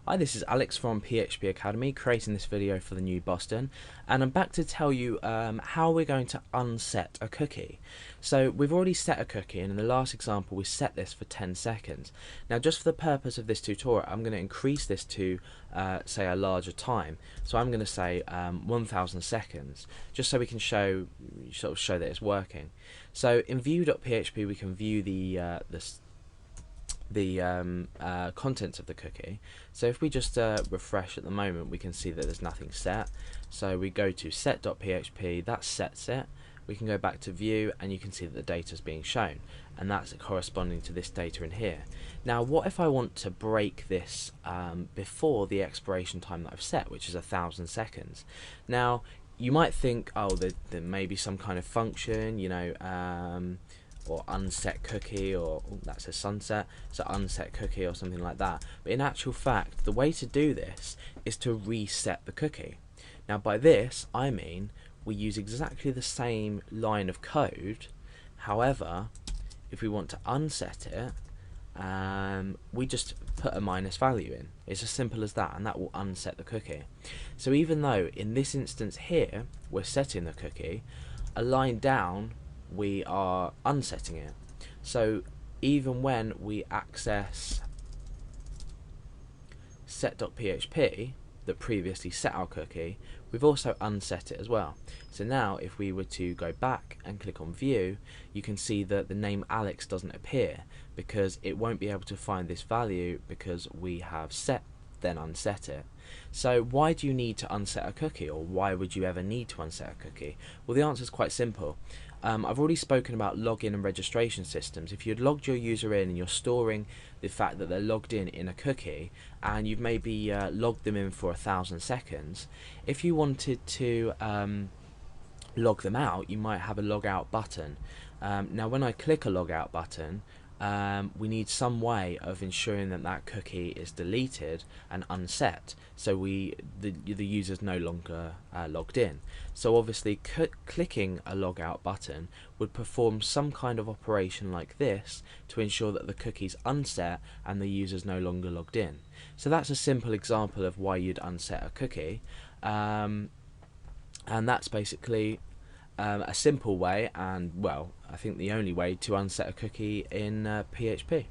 Hi, this is Alex from PHP Academy, creating this video for the new Boston, and I'm back to tell you how we're going to unset a cookie. So we've already set a cookie, and in the last example we set this for 10 seconds. Now, just for the purpose of this tutorial, I'm going to increase this to say a larger time. So I'm going to say 1000 seconds, just so we can show that it's working. So in view.php we can view the contents of the cookie. So if we just refresh at the moment, we can see that there's nothing set. So we go to set.php, that sets it. We can go back to view and you can see that the data is being shown, and that's corresponding to this data in here. Now what if I want to break this before the expiration time that I've set, which is 1000 seconds? Now you might think, oh, there may be some kind of function, you know, or unset cookie, or that says sunset, so unset cookie or something like that. But in actual fact, the way to do this is to reset the cookie. Now by this I mean we use exactly the same line of code. However, if we want to unset it, we just put a minus value in. It's as simple as that, and that will unset the cookie. So even though in this instance here we're setting the cookie, a line down we are unsetting it. So even when we access set.php that previously set our cookie, we've also unset it as well. So now if we were to go back and click on view, you can see that the name Alex doesn't appear because it won't be able to find this value because we have set then unset it. So why do you need to unset a cookie, or why would you ever need to unset a cookie? Well, the answer is quite simple. I've already spoken about login and registration systems. If you'd logged your user in and you're storing the fact that they're logged in a cookie, and you've maybe logged them in for 1000 seconds, if you wanted to log them out, you might have a log out button. Now when I click a log out button, we need some way of ensuring that that cookie is deleted and unset, so the user's no longer logged in. So obviously clicking a log out button would perform some kind of operation like this to ensure that the cookie's unset and the user's no longer logged in. So that's a simple example of why you'd unset a cookie, and that's basically a simple way, and well, I think the only way to unset a cookie in PHP.